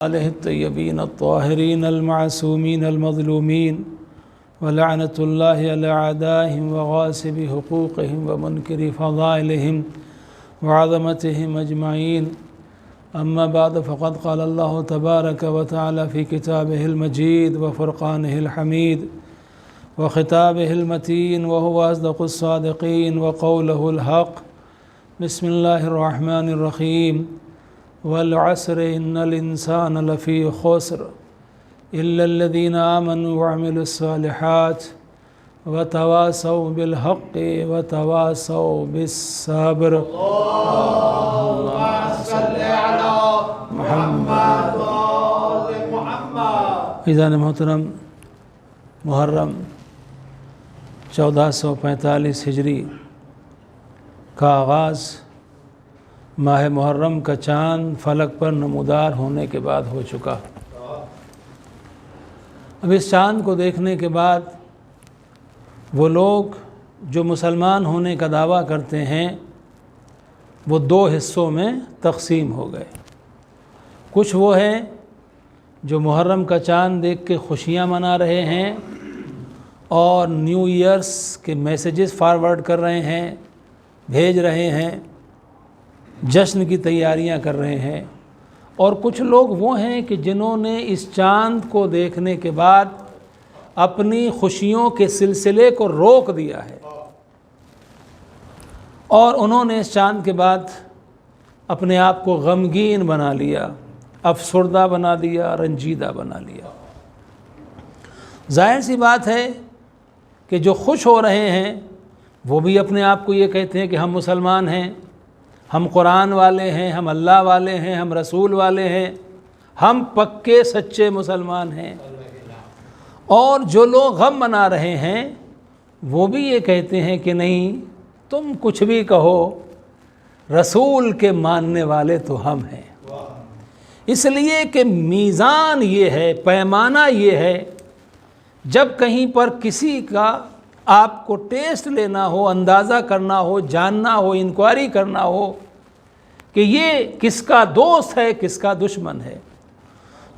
آلہ الطیبین الطاہرین المعصومین المظلومین ولعنۃ اللہ علی اعدائہم وغاصب حقوقہم ومنکر فضائلہم وعظمتہم اجمعین اما بعد فقد قال اللہ تبارک وتعالی فی کتابہ المجید وفرقانہ الحمید وخطابہ المتین وهو اصدق الصادقین وقولہ الحق بسم اللہ الرحمن الرحیم والعصر ان الانسان لفی خسر الا الذین آمنوا وعملوا الصالحات وتواصوا بالحق وتواصوا بالصبر اللهم صل على محمد وآل محمد۔ عزیزان محترم، محرم 1445 ہجری کا آغاز ماہ محرم کا چاند فلک پر نمودار ہونے کے بعد ہو چکا۔ اب اس چاند کو دیکھنے کے بعد وہ لوگ جو مسلمان ہونے کا دعویٰ کرتے ہیں وہ دو حصوں میں تقسیم ہو گئے۔ کچھ وہ ہیں جو محرم کا چاند دیکھ کے خوشیاں منا رہے ہیں اور نیو ایئرس کے میسیجز فارورڈ کر رہے ہیں، بھیج رہے ہیں، جشن کی تیاریاں کر رہے ہیں، اور کچھ لوگ وہ ہیں کہ جنہوں نے اس چاند کو دیکھنے کے بعد اپنی خوشیوں کے سلسلے کو روک دیا ہے اور انہوں نے اس چاند کے بعد اپنے آپ کو غمگین بنا لیا، افسردہ بنا دیا، رنجیدہ بنا لیا۔ ظاہر سی بات ہے کہ جو خوش ہو رہے ہیں وہ بھی اپنے آپ کو یہ کہتے ہیں کہ ہم مسلمان ہیں، ہم قرآن والے ہیں، ہم اللہ والے ہیں، ہم رسول والے ہیں، ہم پکے سچے مسلمان ہیں۔ اور جو لوگ غم منا رہے ہیں وہ بھی یہ کہتے ہیں کہ نہیں، تم کچھ بھی کہو، رسول کے ماننے والے تو ہم ہیں۔ اس لیے کہ میزان یہ ہے، پیمانہ یہ ہے، جب کہیں پر کسی کا آپ کو ٹیسٹ لینا ہو، اندازہ کرنا ہو، جاننا ہو، انکوائری کرنا ہو کہ یہ کس کا دوست ہے، کس کا دشمن ہے،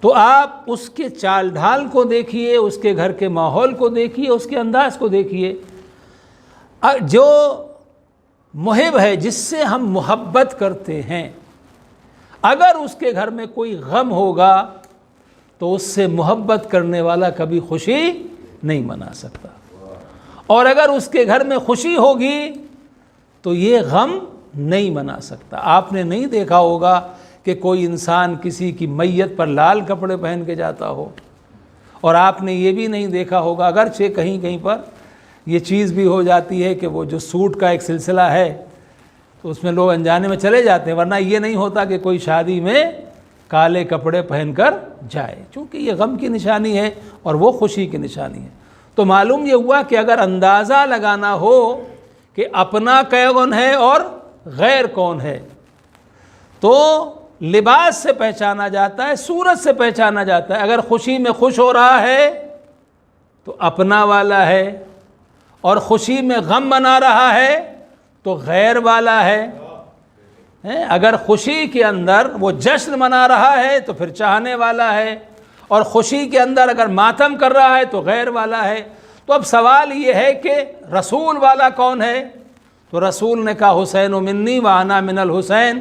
تو آپ اس کے چال ڈھال کو دیکھیے، اس کے گھر کے ماحول کو دیکھیے، اس کے انداز کو دیکھیے۔ جو محب ہے، جس سے ہم محبت کرتے ہیں، اگر اس کے گھر میں کوئی غم ہوگا تو اس سے محبت کرنے والا کبھی خوشی نہیں منا سکتا، اور اگر اس کے گھر میں خوشی ہوگی تو یہ غم نہیں منا سکتا۔ آپ نے نہیں دیکھا ہوگا کہ کوئی انسان کسی کی میت پر لال کپڑے پہن کے جاتا ہو، اور آپ نے یہ بھی نہیں دیکھا ہوگا، اگرچہ کہیں کہیں پر یہ چیز بھی ہو جاتی ہے کہ وہ جو سوٹ کا ایک سلسلہ ہے تو اس میں لوگ انجانے میں چلے جاتے ہیں، ورنہ یہ نہیں ہوتا کہ کوئی شادی میں کالے کپڑے پہن کر جائے، چونکہ یہ غم کی نشانی ہے اور وہ خوشی کی نشانی ہے۔ تو معلوم یہ ہوا کہ اگر اندازہ لگانا ہو کہ اپنا کون ہے اور غیر کون ہے، تو لباس سے پہچانا جاتا ہے، صورت سے پہچانا جاتا ہے۔ اگر خوشی میں خوش ہو رہا ہے تو اپنا والا ہے، اور خوشی میں غم منا رہا ہے تو غیر والا ہے۔ اگر خوشی کے اندر وہ جشن منا رہا ہے تو پھر چاہنے والا ہے، اور خوشی کے اندر اگر ماتم کر رہا ہے تو غیر والا ہے۔ تو اب سوال یہ ہے کہ رسول والا کون ہے؟ تو رسول نے کہا حسین منی وانا من الحسین،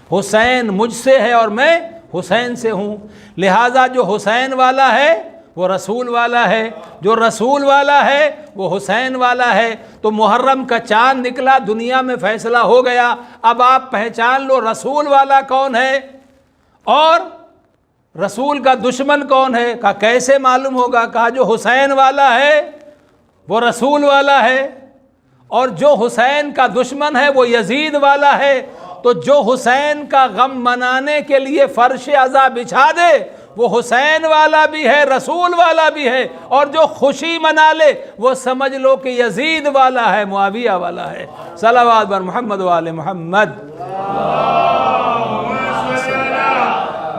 حسین مجھ سے ہے اور میں حسین سے ہوں، لہٰذا جو حسین والا ہے وہ رسول والا ہے، جو رسول والا ہے وہ حسین والا ہے۔ تو محرم کا چاند نکلا، دنیا میں فیصلہ ہو گیا، اب آپ پہچان لو رسول والا کون ہے اور رسول کا دشمن کون ہے۔ کہا کیسے معلوم ہوگا؟ کہا جو حسین والا ہے وہ رسول والا ہے، اور جو حسین کا دشمن ہے وہ یزید والا ہے۔ تو جو حسین کا غم منانے کے لیے فرش عزا بچھا دے وہ حسین والا بھی ہے، رسول والا بھی ہے، اور جو خوشی منا لے وہ سمجھ لو کہ یزید والا ہے، معاویہ والا ہے۔ صلوات بر محمد و آل محمد۔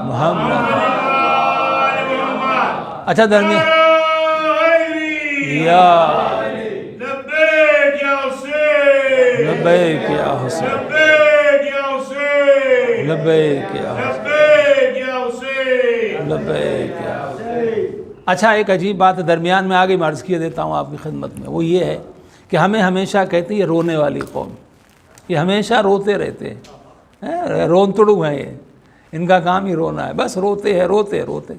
محمد اچھا درمیان یا لبیک یا حسین، لبیک یا حسین، لبیک یا حسین، لبیک یا حسین۔ لبیک یا حسین۔ لبیک یا اچھا، ایک عجیب بات درمیان میں آگے عرض کیے دیتا ہوں آپ کی خدمت میں، وہ یہ ہے کہ ہمیں ہمیشہ کہتے ہیں یہ رونے والی قوم، یہ ہمیشہ روتے رہتے ہیں، رون تڑو ہیں، یہ ان کا کام ہی رونا ہے، بس روتے ہیں روتے روتے.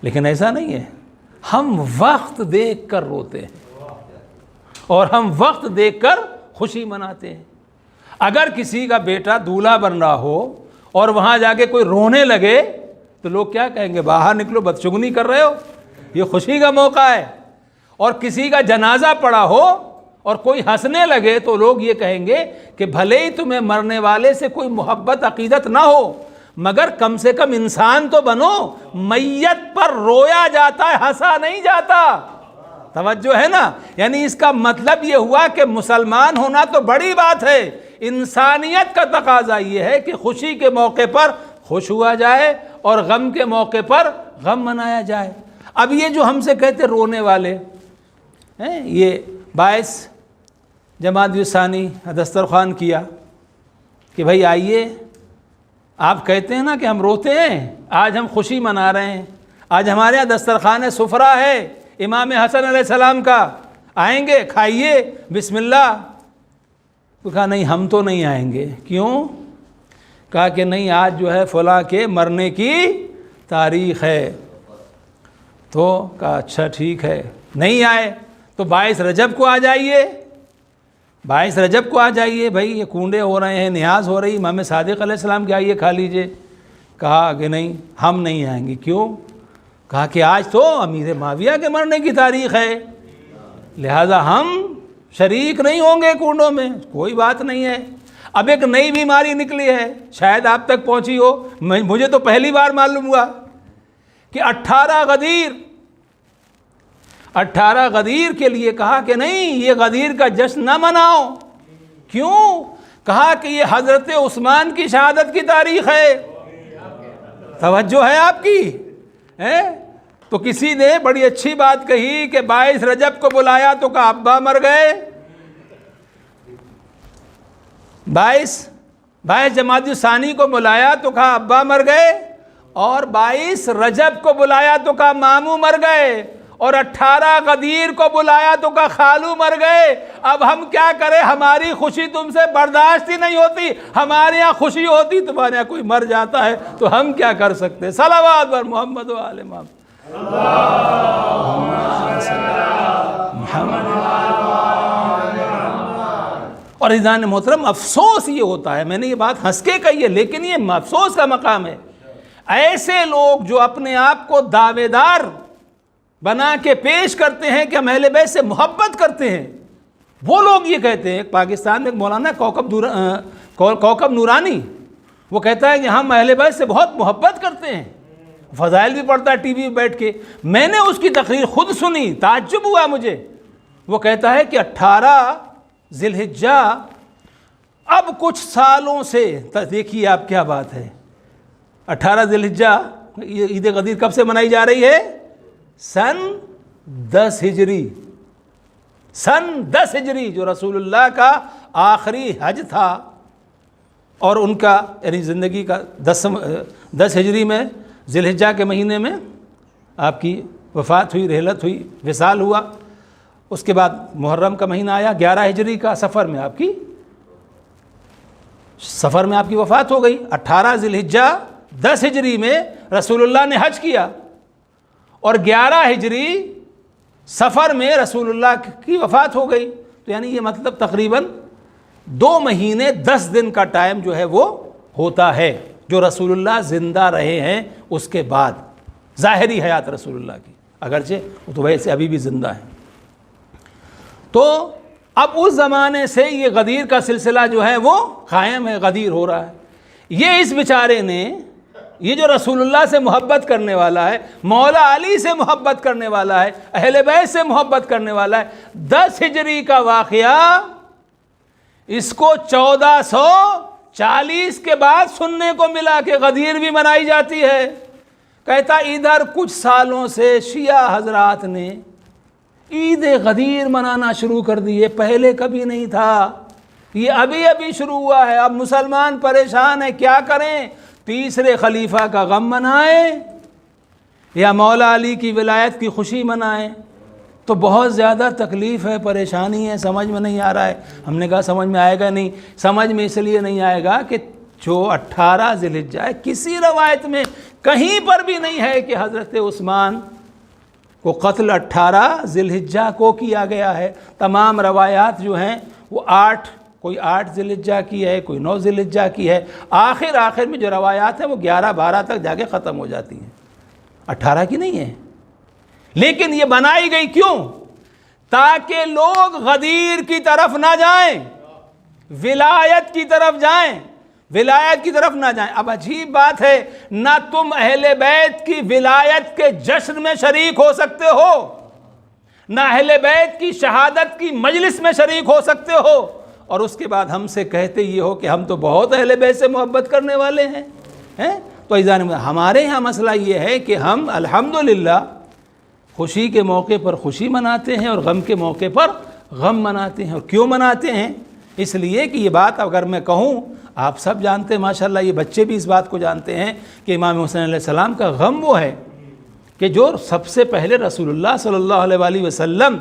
لیکن ایسا نہیں ہے، ہم وقت دیکھ کر روتے ہیں اور ہم وقت دیکھ کر خوشی مناتے ہیں. اگر کسی کا بیٹا دولہا بن رہا ہو اور وہاں جا کے کوئی رونے لگے تو لوگ کیا کہیں گے؟ باہر نکلو، بدشگنی کر رہے ہو، یہ خوشی کا موقع ہے. اور کسی کا جنازہ پڑا ہو اور کوئی ہنسنے لگے تو لوگ یہ کہیں گے کہ بھلے ہی تمہیں مرنے والے سے کوئی محبت عقیدت نہ ہو مگر کم سے کم انسان تو بنو. میت پر رویا جاتا ہے، ہنسا نہیں جاتا. توجہ ہے نا؟ یعنی اس کا مطلب یہ ہوا کہ مسلمان ہونا تو بڑی بات ہے، انسانیت کا تقاضا یہ ہے کہ خوشی کے موقع پر خوش ہوا جائے اور غم کے موقع پر غم منایا جائے. اب یہ جو ہم سے کہتے رونے والے ہیں، یہ باعث جماعت ثانی دسترخوان کیا کہ بھائی آئیے، آپ کہتے ہیں نا کہ ہم روتے ہیں، آج ہم خوشی منا رہے ہیں، آج ہمارے یہاں دسترخوان سفرہ ہے امام حسن علیہ السلام کا، آئیں گے کھائیے بسم اللہ. تو کہا نہیں ہم تو نہیں آئیں گے. کیوں؟ کہا کہ نہیں آج جو ہے فلاں کے مرنے کی تاریخ ہے. تو کہا اچھا ٹھیک ہے، نہیں آئے تو 22 رجب کو آ جائیے، 22 رجب کو آ جائیے. بھائی یہ کنڈے ہو رہے ہیں، نیاز ہو رہی، امام صادق علیہ السلام کے آئیے کھا لیجئے. کہا کہ نہیں ہم نہیں آئیں گے. کیوں؟ کہا کہ آج تو امیر معاویہ کے مرنے کی تاریخ ہے، لہذا ہم شریک نہیں ہوں گے کنڈوں میں. کوئی بات نہیں ہے. اب ایک نئی بیماری نکلی ہے، شاید آپ تک پہنچی ہو، مجھے تو پہلی بار معلوم ہوا کہ 18 غدیر کے لیے کہا کہ نہیں یہ غدیر کا جشن نہ مناؤ. کیوں؟ کہا کہ یہ حضرت عثمان کی شہادت کی تاریخ ہے. توجہ ہے آپ کی؟ تو کسی نے بڑی اچھی بات کہی کہ 22 رجب کو بلایا تو کہا ابا مر گئے. 22 جمادی الثانی کو بلایا تو کہا ابا مر گئے، اور 22 رجب کو بلایا تو کہا ماموں مر گئے، اور 18 غدیر کو بلایا تو کہا خالو مر گئے. اب ہم کیا کریں؟ ہماری خوشی تم سے برداشت ہی نہیں ہوتی. ہمارے یہاں خوشی ہوتی، تمہارے یہاں کوئی مر جاتا ہے تو ہم کیا کر سکتے؟ صلوات بر محمد و آل محمد. اور عزیزان محترم، افسوس یہ ہوتا ہے، میں نے یہ بات ہنس کے کہی ہے لیکن یہ افسوس کا مقام ہے، ایسے لوگ جو اپنے آپ کو دعوے دار بنا کے پیش کرتے ہیں کہ ہم اہل بیت سے محبت کرتے ہیں، وہ لوگ یہ کہتے ہیں. پاکستان میں ایک مولانا کوکب نورانی، وہ کہتا ہے کہ ہم اہل بیت سے بہت محبت کرتے ہیں، فضائل بھی پڑھتا ہے ٹی وی پہ بیٹھ کے. میں نے اس کی تقریر خود سنی، تعجب ہوا مجھے. وہ کہتا ہے کہ 18 ذی الحجہ اب کچھ سالوں سے، دیکھیے آپ کیا بات ہے، 18 ذی الحجہ عید غدیر کب سے منائی جا رہی ہے؟ سن 10 ہجری. سن 10 ہجری جو رسول اللہ کا آخری حج تھا، اور ان کا یعنی زندگی کا 10 ہجری میں ذی الحجہ کے مہینے میں آپ کی وفات ہوئی، رحلت ہوئی، وصال ہوا. اس کے بعد محرم کا مہینہ آیا 11 ہجری کا، سفر میں آپ کی وفات ہو گئی. 18 ذی الحجہ 10 ہجری میں رسول اللہ نے حج کیا، اور 11 ہجری سفر میں رسول اللہ کی وفات ہو گئی. تو یعنی یہ مطلب تقریباً 2 مہینے 10 دن کا ٹائم جو ہے وہ ہوتا ہے جو رسول اللہ زندہ رہے ہیں. اس کے بعد ظاہری حیات رسول اللہ کی، اگرچہ وہ تو ویسے ابھی بھی زندہ ہیں. تو اب اس زمانے سے یہ غدیر کا سلسلہ جو ہے وہ قائم ہے، غدیر ہو رہا ہے. یہ اس بیچارے نے، یہ جو رسول اللہ سے محبت کرنے والا ہے، مولا علی سے محبت کرنے والا ہے، اہل بیت سے محبت کرنے والا ہے، 10 ہجری کا واقعہ اس کو 1440 کے بعد سننے کو ملا کہ غدیر بھی منائی جاتی ہے. کہتا ادھر کچھ سالوں سے شیعہ حضرات نے عید غدیر منانا شروع کر دی. یہ پہلے کبھی نہیں تھا، یہ ابھی ابھی شروع ہوا ہے. اب مسلمان پریشان ہیں، کیا کریں؟ تیسرے خلیفہ کا غم منائیں یا مولا علی کی ولایت کی خوشی منائیں، تو بہت زیادہ تکلیف ہے، پریشانی ہے، سمجھ میں نہیں آ رہا ہے۔ ہم نے کہا سمجھ میں آئے گا نہیں، سمجھ میں اس لیے نہیں آئے گا کہ جو 18 ذی الحجہ ہے، کسی روایت میں کہیں پر بھی نہیں ہے کہ حضرت عثمان کو قتل 18 ذی الحجہ کو کیا گیا ہے۔ تمام روایات جو ہیں وہ کوئی 8 ذی الحجہ کی ہے، کوئی 9 ذی الحجہ کی ہے، آخر میں جو روایات ہیں وہ 11-12 تک جا کے ختم ہو جاتی ہیں، 18 کی نہیں ہے۔ لیکن یہ بنائی گئی کیوں؟ تاکہ لوگ غدیر کی طرف نہ جائیں، ولایت کی طرف جائیں، ولایت کی طرف نہ جائیں۔ اب عجیب بات ہے، نہ تم اہل بیت کی ولایت کے جشن میں شریک ہو سکتے ہو، نہ اہل بیت کی شہادت کی مجلس میں شریک ہو سکتے ہو، اور اس کے بعد ہم سے کہتے یہ ہو کہ ہم تو بہت اہل بیت سے محبت کرنے والے ہیں۔ تو ہمارے ہاں مسئلہ یہ ہے کہ ہم الحمدللہ خوشی کے موقع پر خوشی مناتے ہیں اور غم کے موقع پر غم مناتے ہیں۔ اور کیوں مناتے ہیں؟ اس لیے کہ یہ بات اگر میں کہوں، آپ سب جانتے ہیں ماشاءاللہ، یہ بچے بھی اس بات کو جانتے ہیں کہ امام حسین علیہ السلام کا غم وہ ہے کہ جو سب سے پہلے رسول اللہ صلی اللہ علیہ وآلہ وسلم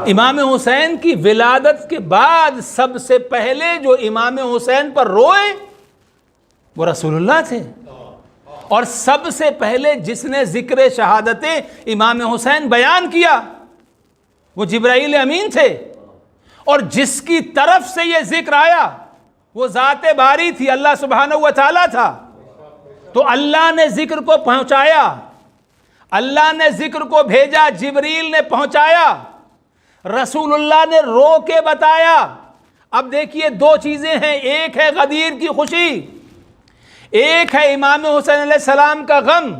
امام حسین کی ولادت کے بعد سب سے پہلے جو امام حسین پر روئے وہ رسول اللہ تھے، اور سب سے پہلے جس نے ذکر شہادت امام حسین بیان کیا وہ جبرائیل امین تھے، اور جس کی طرف سے یہ ذکر آیا وہ ذات باری تھی، اللہ سبحانہ و تعالیٰ تھا۔ تو اللہ نے ذکر کو پہنچایا، اللہ نے ذکر کو بھیجا، جبریل نے پہنچایا، رسول اللہ نے رو کے بتایا۔ اب دیکھیے دو چیزیں ہیں، ایک ہے غدیر کی خوشی، ایک ہے امام حسین علیہ السلام کا غم۔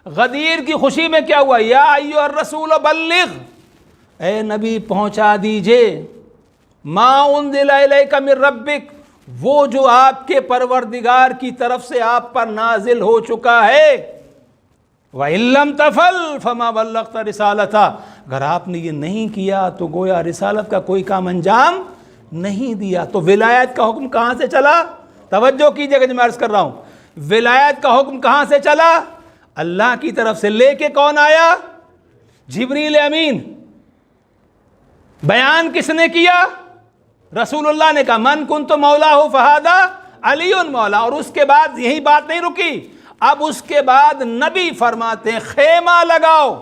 غدیر کی خوشی میں کیا ہوا؟ یا ایھا الرسول بلغ، اے نبی پہنچا دیجئے، ما انزل الیک من ربک، وہ جو آپ کے پروردگار کی طرف سے آپ پر نازل ہو چکا ہے۔ وَإِن لَّمْ تَفْعَلْ فَمَا بَلَّغْتَ رِسَالَتَهُ، اگر آپ نے یہ نہیں کیا تو گویا رسالت کا کوئی کام انجام نہیں دیا۔ تو ولایت کا حکم کہاں سے چلا؟ توجہ کیجئے کہ میں عرض کر رہا ہوں، ولایت کا حکم کہاں سے چلا؟ اللہ کی طرف سے۔ لے کے کون آیا؟ جبریل امین۔ بیان کس نے کیا؟ رسول اللہ نے کہا من کنت مولاہ فہذا علی مولا۔ اور اس کے بعد یہی بات نہیں رکی، اب اس کے بعد نبی فرماتے ہیں خیمہ لگاؤ،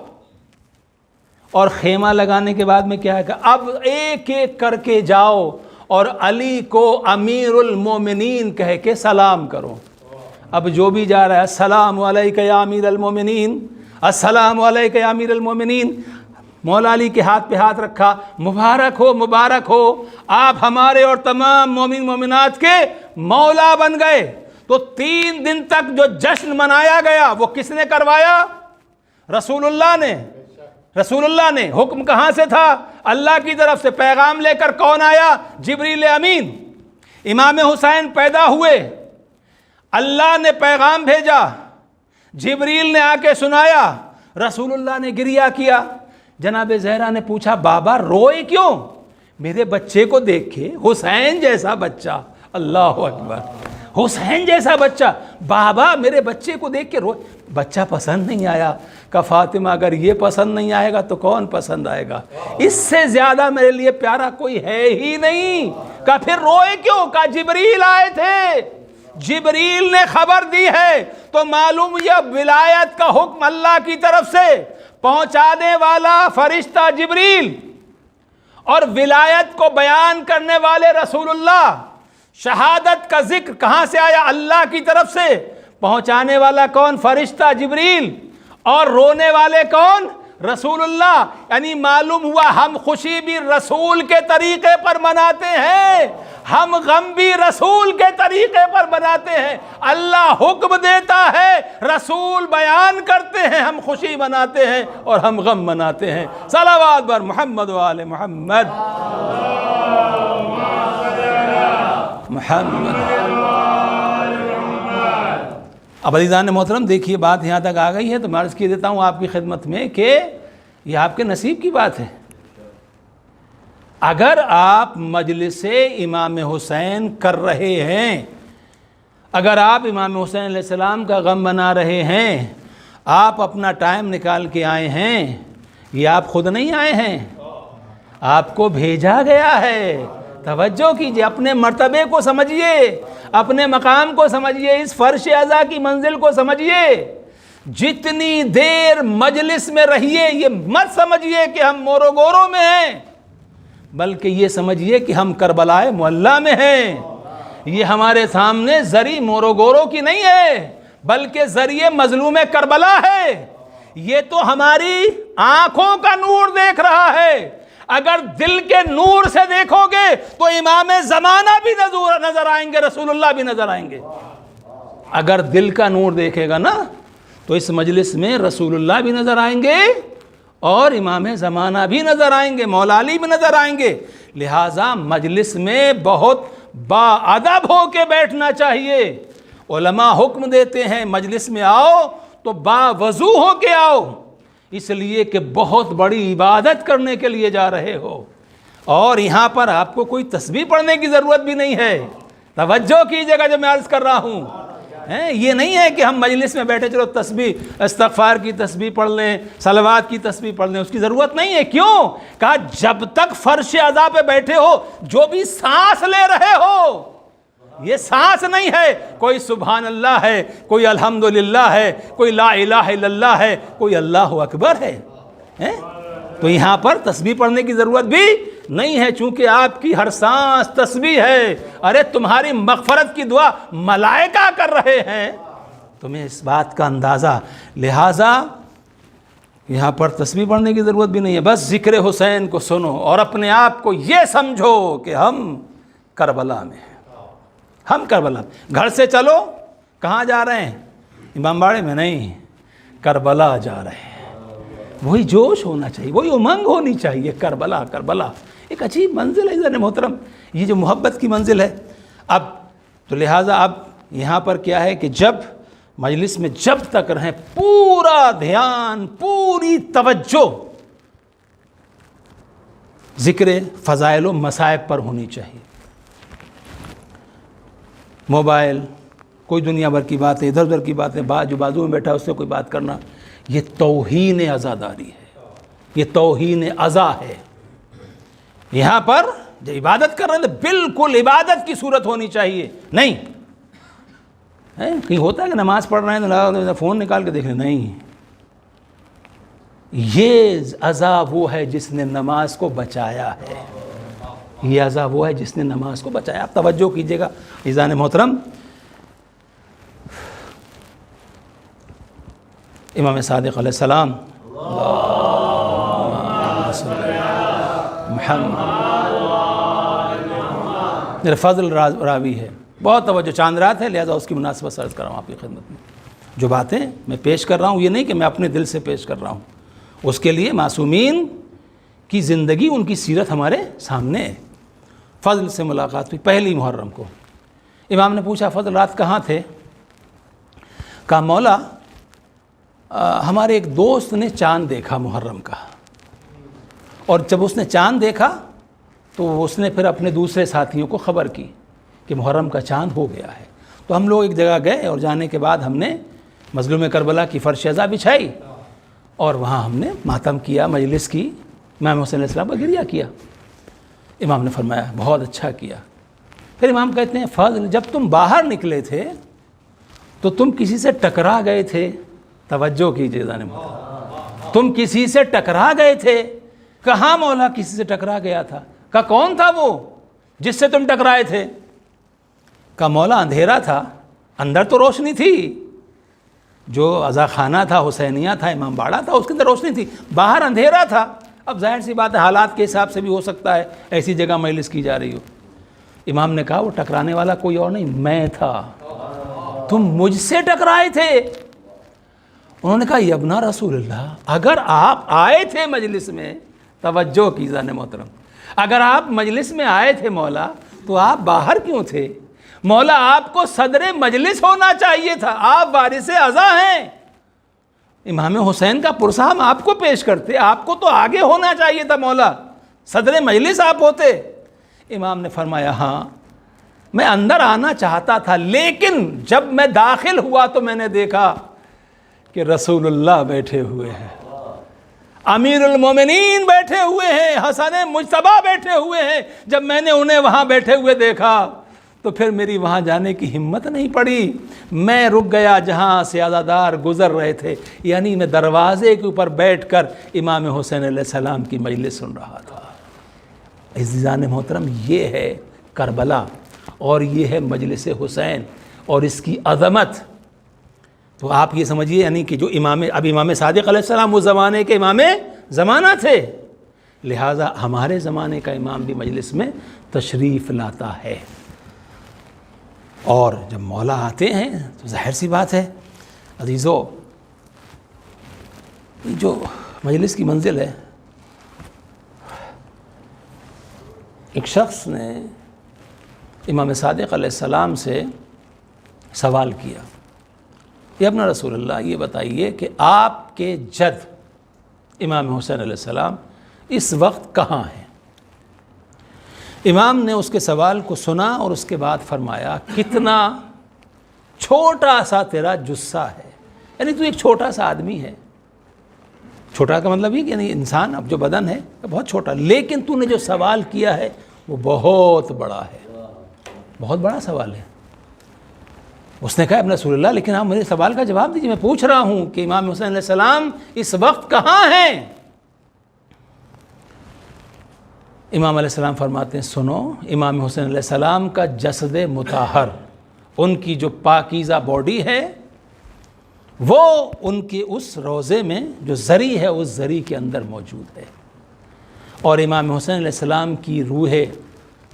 اور خیمہ لگانے کے بعد میں کیا ہے کہ اب ایک ایک کر کے جاؤ اور علی کو امیر المومنین کہہ کے سلام کرو۔ اب جو بھی جا رہا ہے السلام علیکہ یا امیر المومنین، السلام علیکہ یا امیر المومنین، مولا علی کے ہاتھ پہ ہاتھ رکھا، مبارک ہو مبارک ہو، آپ ہمارے اور تمام مومن مومنات کے مولا بن گئے۔ تو 3 دن تک جو جشن منایا گیا وہ کس نے کروایا؟ رسول اللہ نے۔ رسول اللہ نے۔ حکم کہاں سے تھا؟ اللہ کی طرف سے۔ پیغام لے کر کون آیا؟ جبریل امین۔ امام حسین پیدا ہوئے، اللہ نے پیغام بھیجا، جبریل نے آ کے سنایا، رسول اللہ نے گریہ کیا۔ جناب زہرا نے پوچھا بابا روئے کیوں؟ میرے بچے کو دیکھ کے، حسین جیسا بچہ، اللہ اکبر، حسین جیسا بچہ، بابا میرے بچے کو دیکھ کے روئے۔ بچہ پسند نہیں آیا؟ کہ فاطمہ اگر یہ پسند نہیں آئے گا تو کون پسند آئے گا؟ اس سے زیادہ میرے لیے پیارا کوئی ہے ہی نہیں۔ کہ پھر روئے کیوں؟ کہ جبریل آئے تھے، جبریل نے خبر دی ہے۔ تو معلوم یہ ولایت کا حکم اللہ کی طرف سے پہنچانے والا فرشتہ جبریل، اور ولایت کو بیان کرنے والے رسول اللہ۔ شہادت کا ذکر کہاں سے آیا؟ اللہ کی طرف سے۔ پہنچانے والا کون؟ فرشتہ جبریل۔ اور رونے والے کون؟ رسول اللہ۔ یعنی معلوم ہوا ہم خوشی بھی رسول کے طریقے پر مناتے ہیں، ہم غم بھی رسول کے طریقے پر مناتے ہیں۔ اللہ حکم دیتا ہے، رسول بیان کرتے ہیں، ہم خوشی مناتے ہیں اور ہم غم مناتے ہیں۔ صلوات بر محمد و آل محمد۔ اب عزیزان محترم دیکھیے بات یہاں تک آ گئی ہے تو میں عرض کی دیتا ہوں آپ کی خدمت میں کہ یہ آپ کے نصیب کی بات ہے۔ اگر آپ مجلس امام حسین کر رہے ہیں، اگر آپ امام حسین علیہ السلام کا غم بنا رہے ہیں، آپ اپنا ٹائم نکال کے آئے ہیں، یہ آپ خود نہیں آئے ہیں، آپ کو بھیجا گیا ہے۔ توجہ کیجئے، اپنے مرتبے کو سمجھیے، اپنے مقام کو سمجھیے، اس فرش عزا کی منزل کو سمجھیے۔ جتنی دیر مجلس میں رہیے، یہ مت سمجھیے کہ ہم مورو گورو میں ہیں، بلکہ یہ سمجھیے کہ ہم کربلائے معلیٰ میں ہیں۔ یہ ہمارے سامنے زری مورو گورو کی نہیں ہے، بلکہ ذریعے مظلوم کربلا ہے۔ یہ تو ہماری آنکھوں کا نور دیکھ رہا ہے، اگر دل کے نور سے دیکھو گے تو امام زمانہ بھی نظر آئیں گے، رسول اللہ بھی نظر آئیں گے۔ اگر دل کا نور دیکھے گا نا تو اس مجلس میں رسول اللہ بھی نظر آئیں گے اور امام زمانہ بھی نظر آئیں گے، مولا علی بھی نظر آئیں گے۔ لہٰذا مجلس میں بہت باادب ہو کے بیٹھنا چاہیے۔ علماء حکم دیتے ہیں مجلس میں آؤ تو باوضو ہو کے آؤ، اس لیے کہ بہت بڑی عبادت کرنے کے لیے جا رہے ہو، اور یہاں پر آپ کو کوئی تسبیح پڑھنے کی ضرورت بھی نہیں ہے۔ توجہ کیجیے گا جو میں عرض کر رہا ہوں، یہ نہیں ہے کہ ہم مجلس میں بیٹھے چلو تسبیح استغفار کی تسبیح پڑھ لیں، صلوات کی تسبیح پڑھ لیں، اس کی ضرورت نہیں ہے۔ کیوں؟ کہا جب تک فرش عزا پہ بیٹھے ہو، جو بھی سانس لے رہے ہو، یہ سانس نہیں ہے، کوئی سبحان اللہ ہے، کوئی الحمدللہ ہے، کوئی لا الہ الا اللہ ہے، کوئی اللہ اکبر ہے، تو یہاں پر تسبیح پڑھنے کی ضرورت بھی نہیں ہے، چونکہ آپ کی ہر سانس تسبیح ہے۔ ارے تمہاری مغفرت کی دعا ملائکہ کر رہے ہیں، تمہیں اس بات کا اندازہ۔ لہٰذا یہاں پر تسبیح پڑھنے کی ضرورت بھی نہیں ہے، بس ذکر حسین کو سنو اور اپنے آپ کو یہ سمجھو کہ ہم کربلا میں ہیں، ہم کربلا میں۔ گھر سے چلو، کہاں جا رہے ہیں؟ امام باڑے میں نہیں، کربلا جا رہے ہیں۔ وہی جوش ہونا چاہیے، وہی امنگ ہونی چاہیے۔ کربلا، کربلا ایک عجیب منزل ہے عزیزان محترم، یہ جو محبت کی منزل ہے۔ اب تو لہٰذا اب یہاں پر کیا ہے کہ جب مجلس میں جب تک رہیں، پورا دھیان، پوری توجہ ذکر فضائل و مصائب پر ہونی چاہیے۔ موبائل، کوئی دنیا بھر کی باتیں، ادھر ادھر کی باتیں، جو بازو میں بیٹھا ہے اس سے کوئی بات کرنا، یہ توہین عزاداری ہے، یہ توہین عزا ہے۔ یہاں پر جو عبادت کر رہے ہیں بالکل عبادت کی صورت ہونی چاہیے، نہیں کہیں ہوتا ہے کہ نماز پڑھ رہے ہیں تو فون نکال کے دیکھ لیں، نہیں، یہ عزا وہ ہے جس نے نماز کو بچایا ہے، یہ عزا وہ ہے جس نے نماز کو بچایا۔ آپ توجہ کیجئے گا عزیزان محترم، امام صادق علیہ السلام میرے فضل راوی ہے، بہت توجہ، چاند رات ہے لہذا اس کی مناسبت سے عرض کر رہا ہوں آپ کی خدمت میں۔ جو باتیں میں پیش کر رہا ہوں یہ نہیں کہ میں اپنے دل سے پیش کر رہا ہوں، اس کے لیے معصومین کی زندگی، ان کی سیرت ہمارے سامنے ہے۔ فضل سے ملاقات ہوئی پہلی محرم کو، امام نے پوچھا فضل رات کہاں تھے؟ کہا مولا ہمارے ایک دوست نے چاند دیکھا محرم کا، اور جب اس نے چاند دیکھا تو اس نے پھر اپنے دوسرے ساتھیوں کو خبر کی کہ محرم کا چاند ہو گیا ہے۔ تو ہم لوگ ایک جگہ گئے اور جانے کے بعد ہم نے مظلوم کربلا کی فرش عزا بچھائی اور وہاں ہم نے ماتم کیا، مجلس کی، امام حسین علیہ السلام کا گریہ کیا۔ امام نے فرمایا بہت اچھا کیا۔ پھر امام کہتے ہیں فضل جب تم باہر نکلے تھے تو تم کسی سے ٹکرا گئے تھے، توجہ کیجئے ذہن میں، تم کسی سے ٹکرا گئے تھے۔ کہاں مولا کسی سے ٹکرا گیا تھا؟ کہا کون تھا وہ جس سے تم ٹکرائے تھے؟ کہا مولا اندھیرا تھا، اندر تو روشنی تھی، جو عزا خانہ تھا، حسینیہ تھا، امام باڑہ تھا، اس کے اندر روشنی تھی، باہر اندھیرا تھا۔ اب ظاہر سی بات ہے حالات کے حساب سے بھی ہو سکتا ہے ایسی جگہ مجلس کی جا رہی ہو۔ امام نے کہا وہ ٹکرانے والا کوئی اور نہیں، میں تھا، تم مجھ سے ٹکرائے تھے۔ انہوں نے کہا یبنا رسول اللہ، اگر آپ آئے تھے مجلس میں، توجہ کی ذہن محترم، اگر آپ مجلس میں آئے تھے مولا تو آپ باہر کیوں تھے؟ مولا آپ کو صدر مجلس ہونا چاہیے تھا، آپ وارث عزا ہیں، امام حسین کا پرسہ ہم آپ کو پیش کرتے، آپ کو تو آگے ہونا چاہیے تھا مولا، صدر مجلس آپ ہوتے؟ امام نے فرمایا ہاں میں اندر آنا چاہتا تھا، لیکن جب میں داخل ہوا تو میں نے دیکھا کہ رسول اللہ بیٹھے ہوئے ہیں، امیر المومنین بیٹھے ہوئے ہیں، حسن مجتبیٰ بیٹھے ہوئے ہیں۔ جب میں نے انہیں وہاں بیٹھے ہوئے دیکھا تو پھر میری وہاں جانے کی ہمت نہیں پڑی، میں رک گیا جہاں سیادہ دار گزر رہے تھے، یعنی میں دروازے کے اوپر بیٹھ کر امام حسین علیہ السلام کی مجلس سن رہا تھا۔ عزیزان محترم، یہ ہے کربلا اور یہ ہے مجلس حسین اور اس کی عظمت۔ تو آپ یہ سمجھیے یعنی کہ جو امام صادق علیہ السلام اس زمانے کے امام زمانہ تھے، لہٰذا ہمارے زمانے کا امام بھی مجلس میں تشریف لاتا ہے۔ اور جب مولا آتے ہیں تو ظاہر سی بات ہے عزیزو، جو مجلس کی منزل ہے، ایک شخص نے امام صادق علیہ السلام سے سوال کیا، یا اپنا رسول اللہ یہ بتائیے کہ آپ کے جد امام حسین علیہ السلام اس وقت کہاں ہیں؟ امام نے اس کے سوال کو سنا اور اس کے بعد فرمایا کتنا چھوٹا سا تیرا جثہ ہے، یعنی تو ایک چھوٹا سا آدمی ہے۔ چھوٹا کا مطلب یہ کہ یعنی انسان اب جو بدن ہے بہت چھوٹا، لیکن تو نے جو سوال کیا ہے وہ بہت بڑا ہے، بہت بڑا سوال ہے۔ اس نے کہا ابن رسول اللہ لیکن آپ میرے سوال کا جواب دیجیے، میں پوچھ رہا ہوں کہ امام حسین علیہ السلام اس وقت کہاں ہیں؟ امام علیہ السلام فرماتے ہیں سنو، امام حسین علیہ السلام کا جسد مطہر، ان کی جو پاکیزہ باڈی ہے، وہ ان کے اس روضے میں جو زری ہے اس زری کے اندر موجود ہے، اور امام حسین علیہ السلام کی روح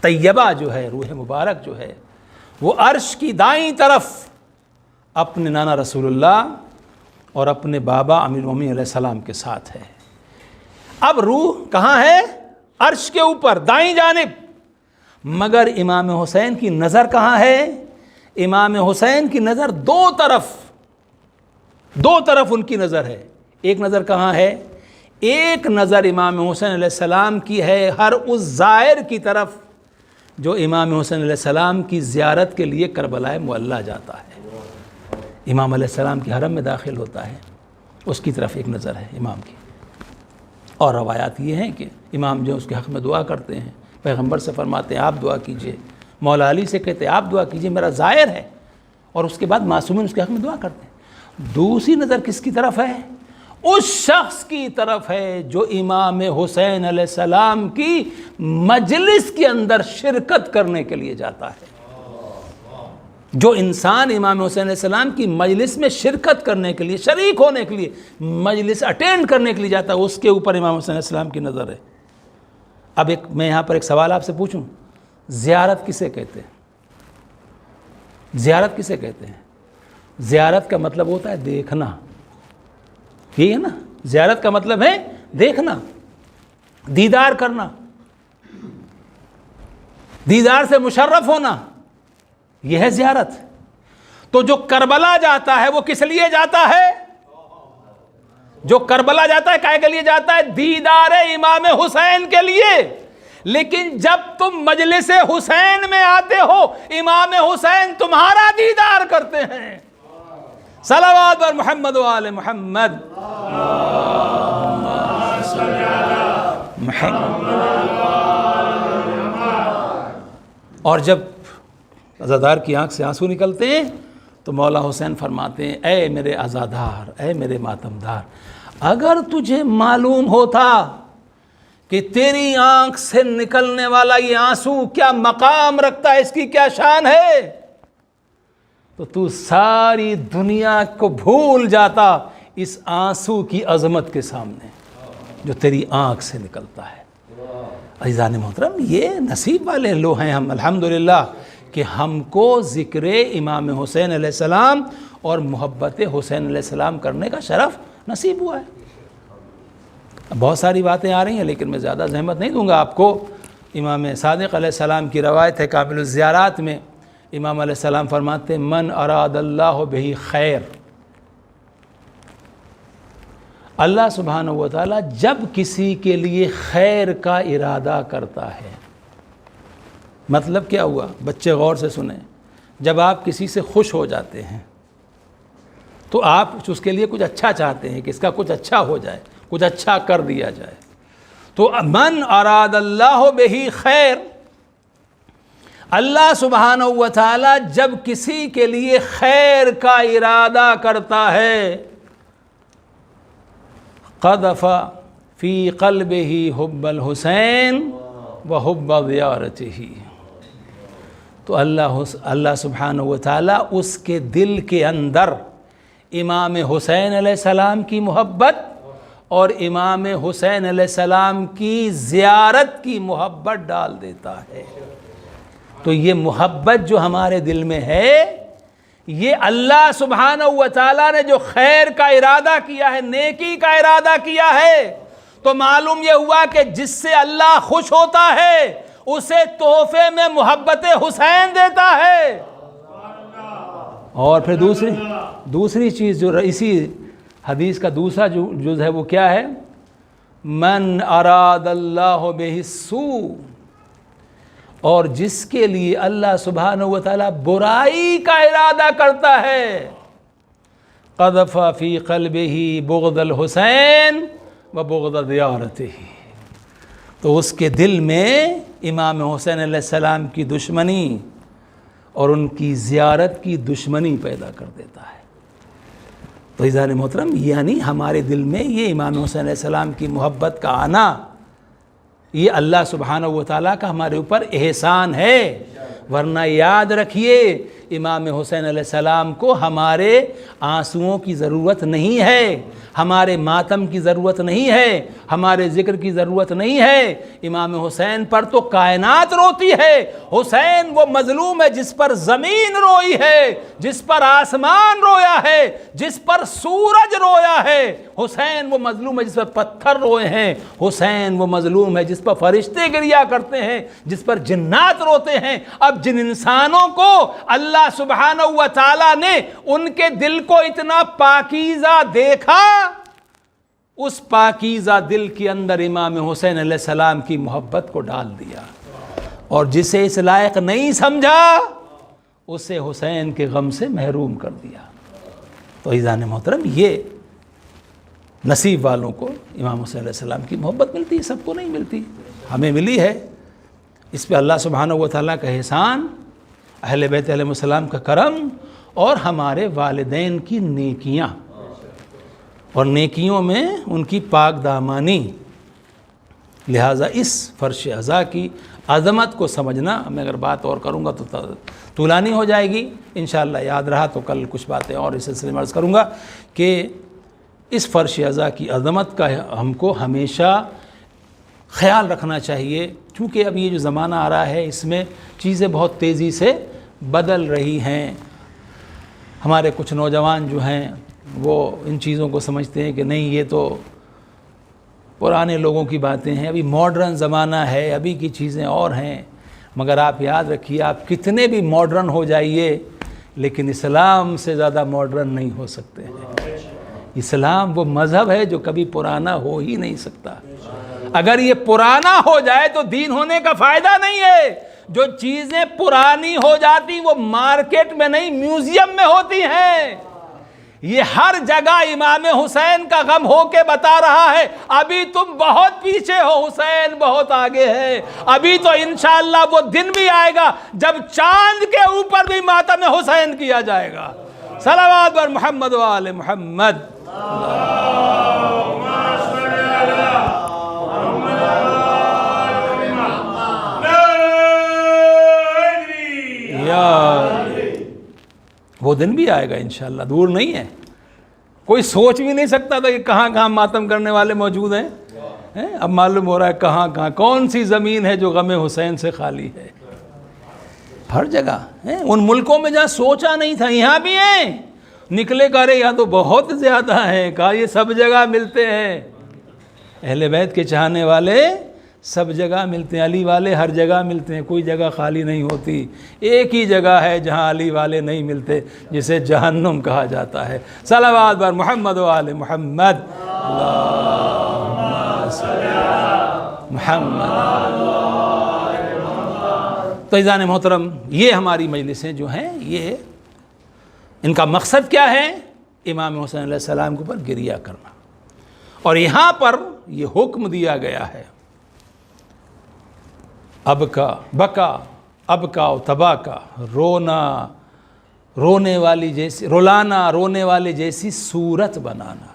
طیبہ جو ہے، روح مبارک جو ہے، وہ عرش کی دائیں طرف اپنے نانا رسول اللہ اور اپنے بابا امیر المومنین علیہ السلام کے ساتھ ہے۔ اب روح کہاں ہے؟ عرش کے اوپر دائیں جانب، مگر امام حسین کی نظر کہاں ہے؟ امام حسین کی نظر دو طرف ان کی نظر ہے۔ ایک نظر کہاں ہے؟ ایک نظر امام حسین علیہ السلام کی ہے ہر اس زائر کی طرف جو امام حسین علیہ السلام کی زیارت کے لیے کربلا معلیٰ جاتا ہے، امام علیہ السلام کی حرم میں داخل ہوتا ہے، اس کی طرف ایک نظر ہے امام کی۔ اور روایات یہ ہیں کہ امام جو اس کے حق میں دعا کرتے ہیں، پیغمبر سے فرماتے ہیں آپ دعا کیجئے، مولا علی سے کہتے ہیں آپ دعا کیجئے میرا زائر ہے، اور اس کے بعد معصومین اس کے حق میں دعا کرتے ہیں۔ دوسری نظر کس کی طرف ہے؟ اس شخص کی طرف ہے جو امام حسین علیہ السلام کی مجلس کے اندر شرکت کرنے کے لیے جاتا ہے۔ جو انسان امام حسین علیہ السلام کی مجلس میں شرکت کرنے کے لیے، شریک ہونے کے لیے، مجلس اٹینڈ کرنے کے لیے جاتا ہے، اس کے اوپر امام حسین علیہ السلام کی نظر ہے۔ اب میں یہاں پر ایک سوال آپ سے پوچھوں، زیارت کسے کہتے ہیں؟ زیارت کسے کہتے ہیں؟ زیارت کا مطلب ہوتا ہے دیکھنا، یہی ہے نا؟ زیارت کا مطلب ہے دیکھنا، دیدار کرنا، دیدار سے مشرف ہونا، یہ ہے زیارت۔ تو جو کربلا جاتا ہے وہ کس لیے جاتا ہے؟ جو کربلا جاتا ہے کائے کے لیے جاتا ہے؟ دیدار امام حسین کے لیے۔ لیکن جب تم مجلس حسین میں آتے ہو، امام حسین تمہارا دیدار کرتے ہیں۔ صلوات بر محمد و آل محمد۔ اور جب عزادار کی آنکھ سے آنسو نکلتے ہیں تو مولا حسین فرماتے ہیں اے میرے عزادار، اے میرے ماتمدار، اگر تجھے معلوم ہوتا کہ تیری آنکھ سے نکلنے والا یہ آنسو کیا مقام رکھتا ہے، اس کی کیا شان ہے، تو ساری دنیا کو بھول جاتا اس آنسو کی عظمت کے سامنے جو تیری آنکھ سے نکلتا ہے۔ عزیزان محترم، یہ نصیب والے لوگ ہیں ہم الحمدللہ کہ ہم کو ذکر امام حسین علیہ السلام اور محبت حسین علیہ السلام کرنے کا شرف نصیب ہوا ہے۔ بہت ساری باتیں آ رہی ہیں لیکن میں زیادہ زحمت نہیں دوں گا آپ کو۔ امام صادق علیہ السلام کی روایت ہے کامل الزیارات میں، امام علیہ السلام فرماتے ہیں من اراد اللہ بہ خیر اللہ سبحانہ و تعالیٰ جب کسی کے لیے خیر کا ارادہ کرتا ہے، مطلب کیا ہوا؟ بچے غور سے سنیں، جب آپ کسی سے خوش ہو جاتے ہیں تو آپ اس کے لیے کچھ اچھا چاہتے ہیں کہ اس کا کچھ اچھا ہو جائے، کچھ اچھا کر دیا جائے. تو من اراد اللہ بہ خیر، اللہ سبحانہ و تعالی جب کسی کے لیے خیر کا ارادہ کرتا ہے، قذف فی قلبہ حب الحسین و حب زیارتہ، تو اللہ سبحانہ و تعالی اس کے دل کے اندر امام حسین علیہ السلام کی محبت اور امام حسین علیہ السلام کی زیارت کی محبت ڈال دیتا ہے. تو یہ محبت جو ہمارے دل میں ہے، یہ اللہ سبحانہ و تعالیٰ نے جو خیر کا ارادہ کیا ہے، نیکی کا ارادہ کیا ہے، تو معلوم یہ ہوا کہ جس سے اللہ خوش ہوتا ہے اسے تحفے میں محبت حسین دیتا ہے. اور پھر دوسری چیز جو اسی حدیث کا دوسرا جز ہے وہ کیا ہے؟ من اراد اللہ بہ السوء، اور جس کے لیے اللہ سبحانہ و تعالیٰ برائی کا ارادہ کرتا ہے، قذف فی قلبہ بغض الحسین و بغض زیارتہ، تو اس کے دل میں امام حسین علیہ السلام کی دشمنی اور ان کی زیارت کی دشمنی پیدا کر دیتا ہے. تو عزیزان محترم، یعنی ہمارے دل میں یہ امام حسین علیہ السلام کی محبت کا آنا، یہ اللہ سبحانہ و تعالیٰ کا ہمارے اوپر احسان ہے. ورنہ یاد رکھیے، امام حسین علیہ السلام کو ہمارے آنسوؤں کی ضرورت نہیں ہے، ہمارے ماتم کی ضرورت نہیں ہے، ہمارے ذکر کی ضرورت نہیں ہے. امام حسین پر تو کائنات روتی ہے. حسین وہ مظلوم ہے جس پر زمین روئی ہے، جس پر آسمان رویا ہے، جس پر سورج رویا ہے. حسین وہ مظلوم ہے جس پر پتھر روئے ہیں. حسین وہ مظلوم ہے جس پر فرشتے گریا کرتے ہیں، جس پر جنات روتے ہیں. اب جن انسانوں کو اللہ سبحانہ و تعالیٰ نے ان کے دل کو اتنا پاکیزہ دیکھا، اس پاکیزہ دل کے اندر امام حسین علیہ السلام کی محبت کو ڈال دیا، اور جسے اس لائق نہیں سمجھا اسے حسین کے غم سے محروم کر دیا. تو عزیزان محترم، یہ نصیب والوں کو امام حسین علیہ السلام کی محبت ملتی ہے، سب کو نہیں ملتی. ہمیں ملی ہے. اس پہ اللہ سبحانہ و تعالیٰ کا احسان، اہل بیت علیہ السلام کا کرم، اور ہمارے والدین کی نیکیاں، اور نیکیوں میں ان کی پاک دامانی. لہٰذا اس فرش عزا کی عظمت کو سمجھنا، میں اگر بات اور کروں گا تو طولانی ہو جائے گی. انشاءاللہ یاد رہا تو کل کچھ باتیں اور اس سلسلے میں عرض کروں گا کہ اس فرش عزا کی عظمت کا ہم کو ہمیشہ خیال رکھنا چاہیے، کیونکہ اب یہ جو زمانہ آ رہا ہے اس میں چیزیں بہت تیزی سے بدل رہی ہیں. ہمارے کچھ نوجوان جو ہیں وہ ان چیزوں کو سمجھتے ہیں کہ نہیں، یہ تو پرانے لوگوں کی باتیں ہیں، ابھی ماڈرن زمانہ ہے، ابھی کی چیزیں اور ہیں. مگر آپ یاد رکھیے، آپ کتنے بھی ماڈرن ہو جائیے لیکن اسلام سے زیادہ ماڈرن نہیں ہو سکتے ہیں. اسلام وہ مذہب ہے جو کبھی پرانا ہو ہی نہیں سکتا. اگر یہ پرانا ہو جائے تو دین ہونے کا فائدہ نہیں ہے. جو چیزیں پرانی ہو جاتی وہ مارکیٹ میں نہیں، میوزیم میں ہوتی ہیں. یہ ہر جگہ امام حسین کا غم ہو کے بتا رہا ہے، ابھی تم بہت پیچھے ہو، حسین بہت آگے ہے. ابھی تو انشاءاللہ وہ دن بھی آئے گا جب چاند کے اوپر بھی ماتم حسین کیا جائے گا. صلوات بر محمد و آل محمد. وہ دن بھی آئے گا انشاءاللہ، دور نہیں ہے. کوئی سوچ بھی نہیں سکتا تھا کہ کہاں کہاں ماتم کرنے والے موجود ہیں. اب معلوم ہو رہا ہے کہاں کہاں، کون سی زمین ہے جو غم حسین سے خالی ہے. ہر جگہ ان ملکوں میں جہاں سوچا نہیں تھا یہاں بھی ہیں. نکلے کرے یہاں تو بہت زیادہ ہیں، کہا یہ سب جگہ ملتے ہیں. اہل بیت کے چاہنے والے سب جگہ ملتے ہیں، علی والے ہر جگہ ملتے ہیں، کوئی جگہ خالی نہیں ہوتی. ایک ہی جگہ ہے جہاں علی والے نہیں ملتے، جسے جہنم کہا جاتا ہے. صلوات بر محمد و آل محمد. محمد. تو عزیزان محترم، یہ ہماری مجلسیں جو ہیں، یہ ان کا مقصد کیا ہے؟ امام حسین علیہ السلام کے اوپر گریہ کرنا. اور یہاں پر یہ حکم دیا گیا ہے، اب کا بکا، اب کا و تبا کا، رونا رونے والی جیسی، رلانا رونے والے جیسی صورت بنانا.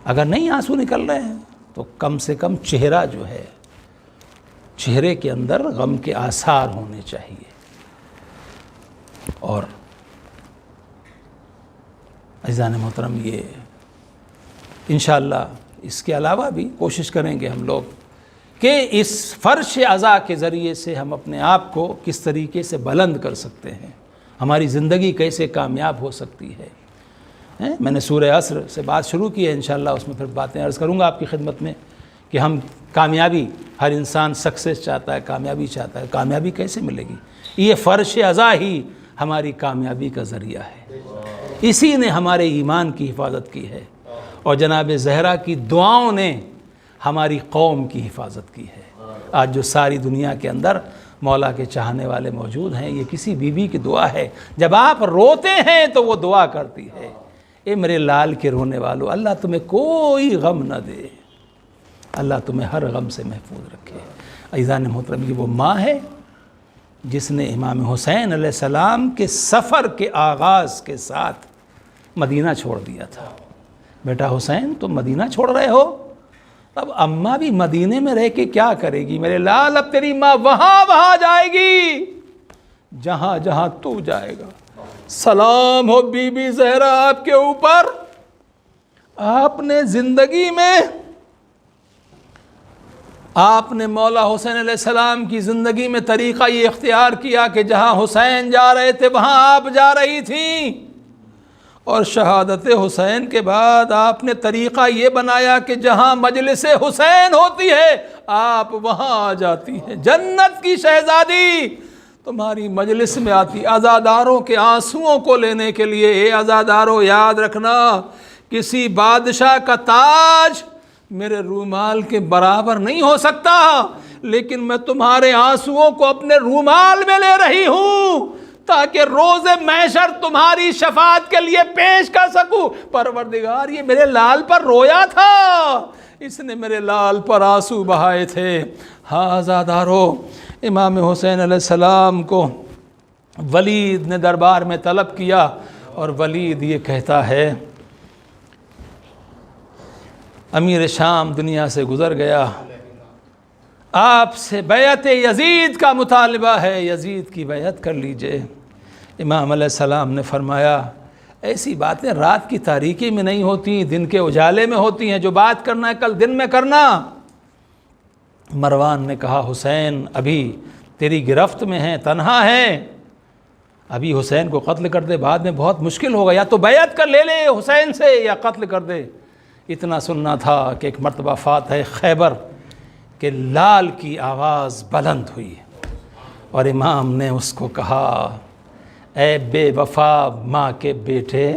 اگر نہیں آنسو نکل رہے ہیں تو کم سے کم چہرہ جو ہے، چہرے کے اندر غم کے آثار ہونے چاہیے. اور عزیزان محترم، یہ انشاءاللہ اس کے علاوہ بھی کوشش کریں گے ہم لوگ کہ اس فرش عزا کے ذریعے سے ہم اپنے آپ کو کس طریقے سے بلند کر سکتے ہیں، ہماری زندگی کیسے کامیاب ہو سکتی ہے. میں نے سورہ عصر سے بات شروع کی ہے، انشاءاللہ اس میں پھر باتیں عرض کروں گا آپ کی خدمت میں کہ ہم کامیابی، ہر انسان سکسیس چاہتا ہے، کامیابی چاہتا ہے. کامیابی کیسے ملے گی؟ یہ فرش عزا ہی ہماری کامیابی کا ذریعہ ہے. اسی نے ہمارے ایمان کی حفاظت کی ہے، اور جناب زہرا کی دعاؤں نے ہماری قوم کی حفاظت کی ہے. آج جو ساری دنیا کے اندر مولا کے چاہنے والے موجود ہیں، یہ کسی بی بی کی دعا ہے. جب آپ روتے ہیں تو وہ دعا کرتی ہے، اے میرے لال کے رونے والو، اللہ تمہیں کوئی غم نہ دے، اللہ تمہیں ہر غم سے محفوظ رکھے. عزیزان محترم، یہ وہ ماں ہے جس نے امام حسین علیہ السلام کے سفر کے آغاز کے ساتھ مدینہ چھوڑ دیا تھا. بیٹا حسین، تم مدینہ چھوڑ رہے ہو، اب اماں بھی مدینے میں رہ کے کیا کرے گی میرے لال؟ اب تیری ماں وہاں جائے گی جہاں جہاں تو جائے گا. سلام ہو بی بی زہرا آپ کے اوپر. آپ نے زندگی میں، آپ نے مولا حسین علیہ السلام کی زندگی میں طریقہ یہ اختیار کیا کہ جہاں حسین جا رہے تھے وہاں آپ جا رہی تھیں. اور شہادت حسین کے بعد آپ نے طریقہ یہ بنایا کہ جہاں مجلس حسین ہوتی ہے آپ وہاں آ جاتی ہیں. جنت کی شہزادی تمہاری مجلس میں آتی، عزاداروں کے آنسوؤں کو لینے کے لیے. اے عزاداروں، یاد رکھنا، کسی بادشاہ کا تاج میرے رومال کے برابر نہیں ہو سکتا، لیکن میں تمہارے آنسوؤں کو اپنے رومال میں لے رہی ہوں تاکہ روز محشر تمہاری شفاعت کے لیے پیش کر سکوں. پروردگار، یہ میرے لال پر رویا تھا، اس نے میرے لال پر آنسو بہائے تھے. ہاں عزادارو، امام حسین علیہ السلام کو ولید نے دربار میں طلب کیا، اور ولید یہ کہتا ہے امیر شام دنیا سے گزر گیا، آپ سے بیعت یزید کا مطالبہ ہے، یزید کی بیعت کر لیجئے. امام علیہ السلام نے فرمایا ایسی باتیں رات کی تاریکی میں نہیں ہوتی، دن کے اجالے میں ہوتی ہیں. جو بات کرنا ہے کل دن میں کرنا. مروان نے کہا حسین ابھی تیری گرفت میں ہیں، تنہا ہیں، ابھی حسین کو قتل کر دے، بعد میں بہت مشکل ہوگا، یا تو بیعت کر لے حسین سے یا قتل کر دے. اتنا سننا تھا کہ ایک مرتبہ فاتح خیبر کہ لال کی آواز بلند ہوئی، اور امام نے اس کو کہا اے بے وفا ماں کے بیٹے،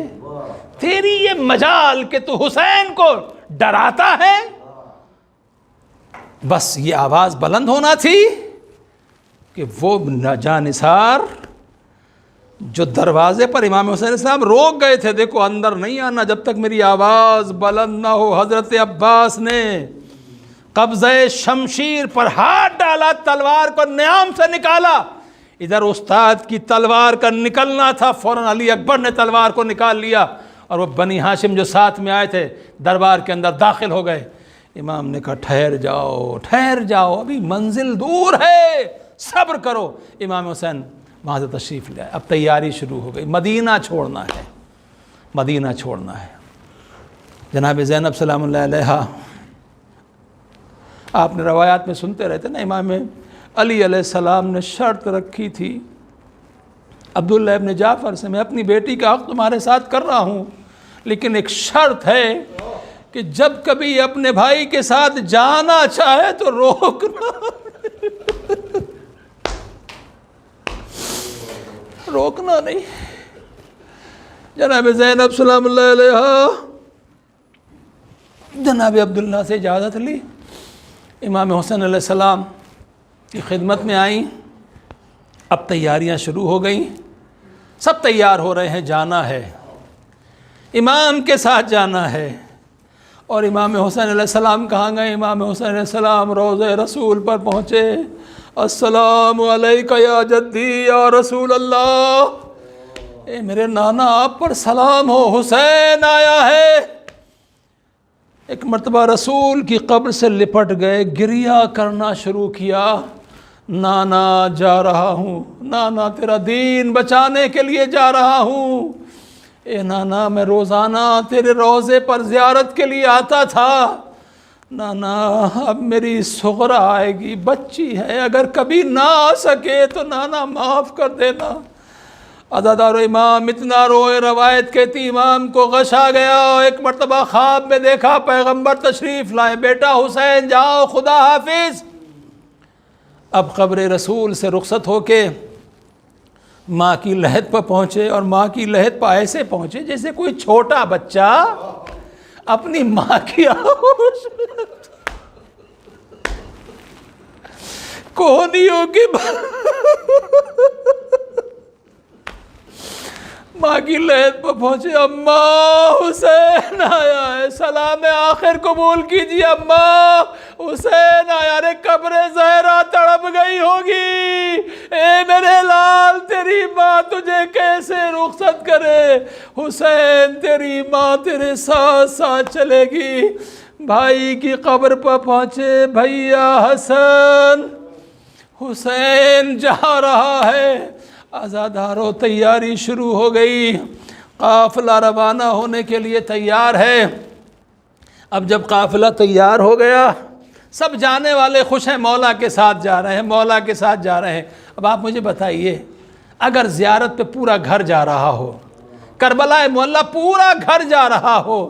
تیری یہ مجال کہ تو حسین کو ڈراتا ہے. بس یہ آواز بلند ہونا تھی کہ وہ جانثار جو دروازے پر امام حسین علیہ السلام روک گئے تھے، دیکھو اندر نہیں آنا جب تک میری آواز بلند نہ ہو. حضرت عباس نے قبضہ شمشیر پر ہاتھ ڈالا، تلوار کو نیام سے نکالا. ادھر استاد کی تلوار کا نکلنا تھا، فوراً علی اکبر نے تلوار کو نکال لیا، اور وہ بنی ہاشم جو ساتھ میں آئے تھے دربار کے اندر داخل ہو گئے. امام نے کہا ٹھہر جاؤ، ٹھہر جاؤ، ابھی منزل دور ہے، صبر کرو. امام حسین وہاں سے تشریف لے آئے. اب تیاری شروع ہو گئی، مدینہ چھوڑنا ہے، مدینہ چھوڑنا ہے. جناب زینب سلام اللہ علیہا، آپ نے روایات میں سنتے رہتے نا، امام علی علیہ السلام نے شرط رکھی تھی عبداللہ ابن جعفر سے، میں اپنی بیٹی کا حق تمہارے ساتھ کر رہا ہوں، لیکن ایک شرط ہے کہ جب کبھی اپنے بھائی کے ساتھ جانا چاہے تو روکنا روکنا نہیں. جناب زینب سلام اللہ علیہا جناب عبداللہ سے اجازت لی، امام حسین علیہ السلام کی خدمت میں آئیں۔ اب تیاریاں شروع ہو گئیں، سب تیار ہو رہے ہیں، جانا ہے، امام کے ساتھ جانا ہے۔ اور امام حسین علیہ السلام کہاں گئے؟ امام حسین علیہ السلام روضہ رسول پر پہنچے۔ السلام علیکہ یا جدی یا رسول اللہ، اے میرے نانا آپ پر سلام ہو، حسین آیا ہے۔ ایک مرتبہ رسول کی قبر سے لپٹ گئے، گریہ کرنا شروع کیا، نانا جا رہا ہوں، نانا تیرا دین بچانے کے لیے جا رہا ہوں، اے نانا میں روزانہ تیرے روضے پر زیارت کے لیے آتا تھا، نانا اب میری صغرا آئے گی، بچی ہے، اگر کبھی نہ آ سکے تو نانا معاف کر دینا۔ عزادار امام اتنا روئے، روایت کہتی امام کو غش آ گیا۔ ایک مرتبہ خواب میں دیکھا پیغمبر تشریف لائے، بیٹا حسین جاؤ، خدا حافظ۔ اب قبر رسول سے رخصت ہو کے ماں کی لحد پر پہنچے، اور ماں کی لحد پر ایسے پہنچے جیسے کوئی چھوٹا بچہ اپنی ماں کی آغوش میں کوہنیوں کی ماں کی لحد پر پہنچے، اماں حسین آیا ہے، سلام آخر قبول کیجیے، اماں حسین آیا۔ رے قبر زہرا تڑپ گئی ہوگی، اے میرے لال تیری ماں تجھے کیسے رخصت کرے، حسین تیری ماں تیرے ساتھ ساتھ چلے گی۔ بھائی کی قبر پر پہنچے، بھیا حسن، حسین جا رہا ہے۔ عزادارو تیاری شروع ہو گئی، قافلہ روانہ ہونے کے لیے تیار ہے۔ اب جب قافلہ تیار ہو گیا، سب جانے والے خوش ہیں، مولا کے ساتھ جا رہے ہیں، مولا کے ساتھ جا رہے ہیں۔ اب آپ مجھے بتائیے، اگر زیارت پہ پورا گھر جا رہا ہو، کربلا معلیٰ پورا گھر جا رہا ہو،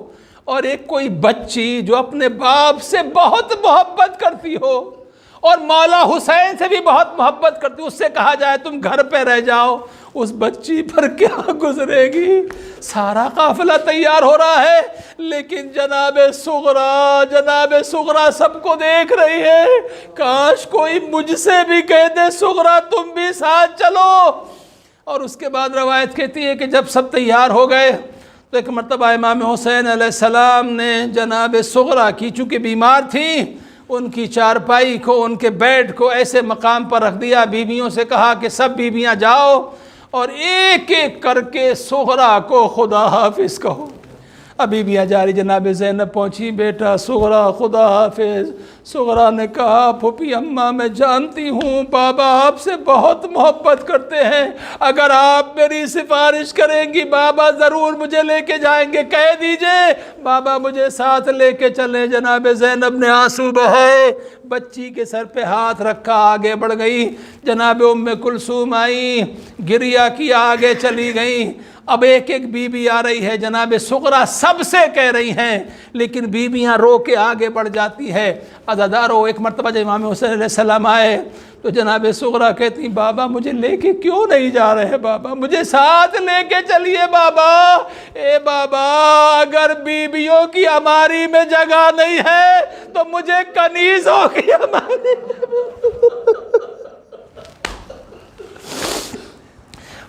اور ایک کوئی بچی جو اپنے باپ سے بہت محبت کرتی ہو اور مولا حسین سے بھی بہت محبت کرتی، اس سے کہا جائے تم گھر پہ رہ جاؤ، اس بچی پر کیا گزرے گی؟ سارا قافلہ تیار ہو رہا ہے، لیکن جناب صغرا سب کو دیکھ رہی ہے۔ کاش کوئی مجھ سے بھی کہہ دے صغرا تم بھی ساتھ چلو۔ اور اس کے بعد روایت کہتی ہے کہ جب سب تیار ہو گئے تو ایک مرتبہ امام حسین علیہ السلام نے جناب صغرا کی، چونکہ بیمار تھیں، ان کی چارپائی کو، ان کے بیڈ کو ایسے مقام پر رکھ دیا، بیویوں سے کہا کہ سب بیویاں جاؤ اور ایک ایک کر کے صغرا کو خدا حافظ کہو۔ ابھی بھی جاری جناب زینب پہنچی، بیٹا صغرا خدا حافظ۔ صغرا نے کہا پھوپھی اماں میں جانتی ہوں بابا آپ سے بہت محبت کرتے ہیں، اگر آپ میری سفارش کریں گی بابا ضرور مجھے لے کے جائیں گے، کہہ دیجئے بابا مجھے ساتھ لے کے چلیں۔ جناب زینب نے آنسو بہائے، بچی کے سر پہ ہاتھ رکھا، آگے بڑھ گئی۔ جناب ام کلثوم آئی، گریہ کیا، آگے چلی گئیں۔ اب ایک ایک بیوی آ رہی ہے، جناب صغرا سب سے کہہ رہی ہیں، لیکن بیویاں رو کے آگے بڑھ جاتی ہے۔ عزادارو ایک مرتبہ جب امام حسین علیہ السلام آئے تو جناب صغرا کہتی بابا مجھے لے کے کیوں نہیں جا رہے، بابا مجھے ساتھ لے کے چلیے بابا۔ اے بابا اگر بیویوں کی الماری میں جگہ نہیں ہے تو مجھے کنیزوں کی الماری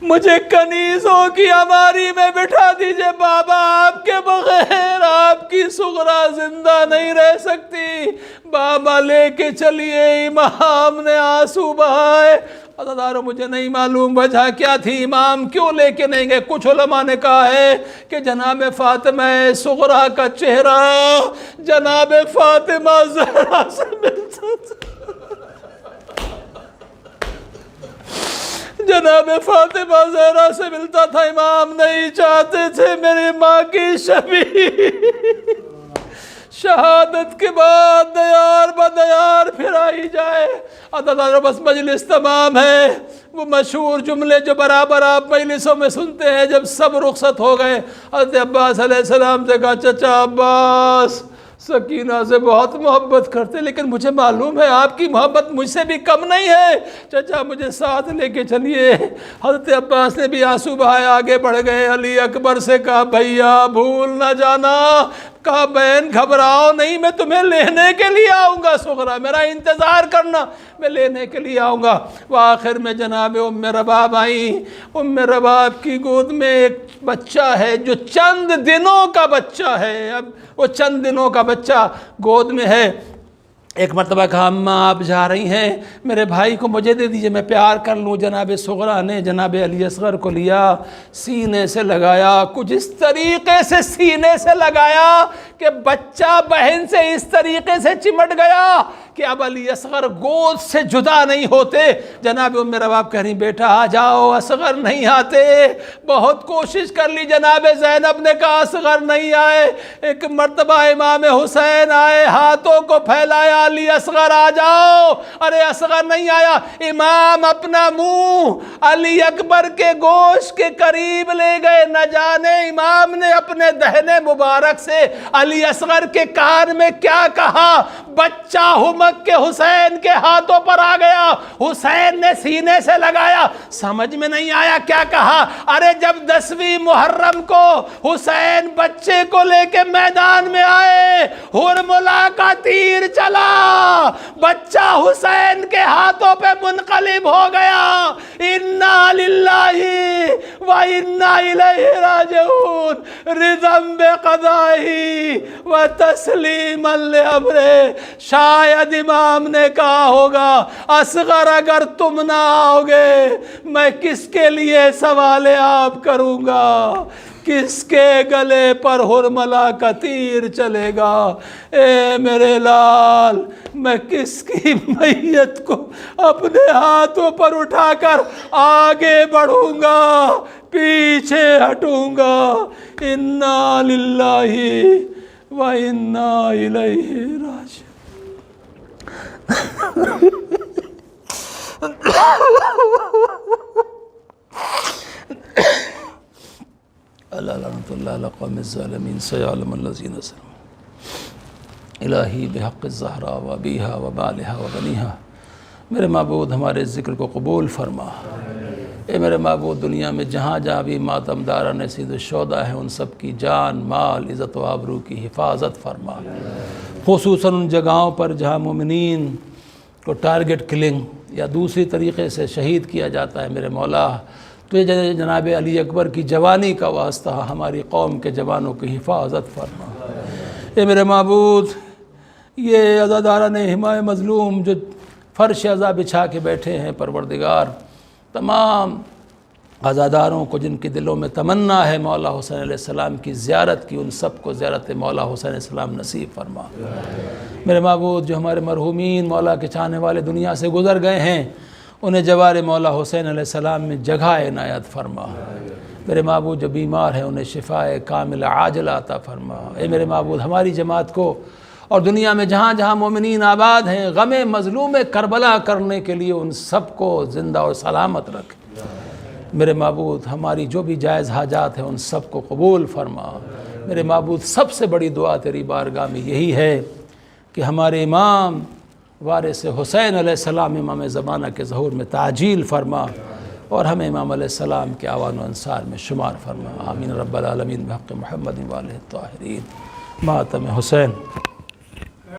مجھے کنیزوں کی الماری میں بٹھا دیجئے بابا، آپ کے بغیر آپ کی صغرا زندہ نہیں رہ سکتی، بابا لے کے چلیے۔ امام نے آنسو بہائے۔ عزادارو مجھے نہیں معلوم وجہ کیا تھی، امام کیوں لے کے نہیں گئے۔ کچھ علماء نے کہا ہے کہ جناب فاطمہ صغرا کا چہرہ جناب فاطمہ زہرا سے ملتا تھا، جناب فاطمہ زہرا سے ملتا تھا، امام نہیں چاہتے تھے میری ماں کی شبیہ شہادت کے بعد دیار بدیار پھرائی جائے۔ عزادارو بس مجلس تمام ہے، وہ مشہور جملے جو برابر آپ مجلسوں میں سنتے ہیں۔ جب سب رخصت ہو گئے، حضرت عباس علیہ السلام سے کہا چچا عباس سکینہ سے بہت محبت کرتے، لیکن مجھے معلوم ہے آپ کی محبت مجھ سے بھی کم نہیں ہے، چچا مجھے ساتھ لے کے چلیے۔ حضرت عباس نے بھی آنسو بہائے، آگے بڑھ گئے۔ علی اکبر سے کہا بھیا بھول نہ جانا کہا بہن گھبراؤ نہیں، میں تمہیں لینے کے لیے آؤں گا صغرا، میرا انتظار کرنا، میں لینے کے لیے آؤں گا۔ وآخر میں جناب ام رباب آئیں۔ ام رباب کی گود میں ایک بچہ ہے جو چند دنوں کا بچہ ہے، اب وہ چند دنوں کا بچہ گود میں ہے۔ ایک مرتبہ کہا اماں آپ جا رہی ہیں، میرے بھائی کو مجھے دے دیجئے میں پیار کر لوں۔ جناب صغرا نے جناب علی اصغر کو لیا، سینے سے لگایا، کچھ اس طریقے سے سینے سے لگایا کہ بچہ بہن سے اس طریقے سے چمٹ گیا کہ اب علی اصغر گود سے جدا نہیں ہوتے۔ جناب ام رباب کہہ رہی بیٹا آ جاؤ، اصغر نہیں آتے، بہت کوشش کر لی۔ جناب زینب نے کہا اصغر نہیں آئے۔ ایک مرتبہ امام حسین آئے، ہاتھوں کو پھیلایا، علی اصغر آ جاؤ، ارے اصغر نہیں آیا۔ امام اپنا منہ علی اکبر کے گوشت کے قریب لے گئے، نہ جانے امام نے اپنے دہنے مبارک سے علی اصغر کے کان میں کیا کہا۔ بچہ ہمک کے حسین کے ہاتھوں پر آ گیا، حسین نے سینے سے لگایا، سمجھ میں نہیں آیا کیا کہا۔ ارے جب 10ویں محرم کو حسین بچے کو لے کے میدان میں آئے، ہرملا کا تیر چلا، بچہ حسین کے ہاتھوں پہ منقلب ہو گیا۔ انا للہ و انا الیہ راجعون، رضا بقضائہ و تسلیما لامرہ۔ شاید امام نے کہا ہوگا اصغر اگر تم نہ آؤ گے میں کس کے لیے سوال آپ کروں گا، کس کے گلے پر ہرملا کا تیر چلے گا۔ اے میرے لال، میں کس کی میت کو اپنے ہاتھوں پر اٹھا کر آگے بڑھوں گا، پیچھے ہٹوں گا۔ انا للہ و انا الیہ راجعون۔ لعنت اللہ علی القوم الظالمین، سیعلم الذین ظلموا۔ الہی بحق الزہرا و ابیہا و بالہا و بنیہا، میرے معبود ہمارے ذکر کو قبول فرما۔ اے میرے معبود دنیا میں جہاں جہاں بھی ماتم داران سید الشہداء ہیں، ان سب کی جان، مال، عزت و آبرو کی حفاظت فرما، خصوصاً ان جگہوں پر جہاں مومنین کو ٹارگٹ کلنگ یا دوسری طریقے سے شہید کیا جاتا ہے۔ میرے مولا تو جناب علی اکبر کی جوانی کا واسطہ ہماری قوم کے جوانوں کی حفاظت فرما۔ اے میرے معبود یہ عزاداران حمایہ مظلوم جو فرش عزا بچھا کے بیٹھے ہیں، پروردگار تمام عزاداروں کو جن کے دلوں میں تمنا ہے مولا حسین علیہ السلام کی زیارت کی، ان سب کو زیارت مولا حسین علیہ السلام نصیب فرما۔ میرے معبود جو ہمارے مرحومین مولا کے چاہنے والے دنیا سے گزر گئے ہیں، انہیں جوار مولا حسین علیہ السلام میں جگہ عنایت فرما۔ میرے معبود جو بیمار ہیں انہیں شفاء کامل عاجلہ عطا فرما۔ اے میرے معبود ہماری جماعت کو اور دنیا میں جہاں جہاں مومنین آباد ہیں، غم مظلوم کربلا کرنے کے لیے ان سب کو زندہ اور سلامت رکھ۔ میرے معبود ہماری جو بھی جائز حاجات ہیں ان سب کو قبول فرما۔ میرے معبود سب سے بڑی دعا تیری بارگاہ میں یہی ہے کہ ہمارے امام وارث حسین علیہ السلام امام زمانہ کے ظہور میں تعجیل فرما، اور ہمیں امام علیہ السلام کے اعوان و انصار میں شمار فرما۔ آمین رب العالمین بحق محمد و آلہ الطاہرین۔ ماتم حسین۔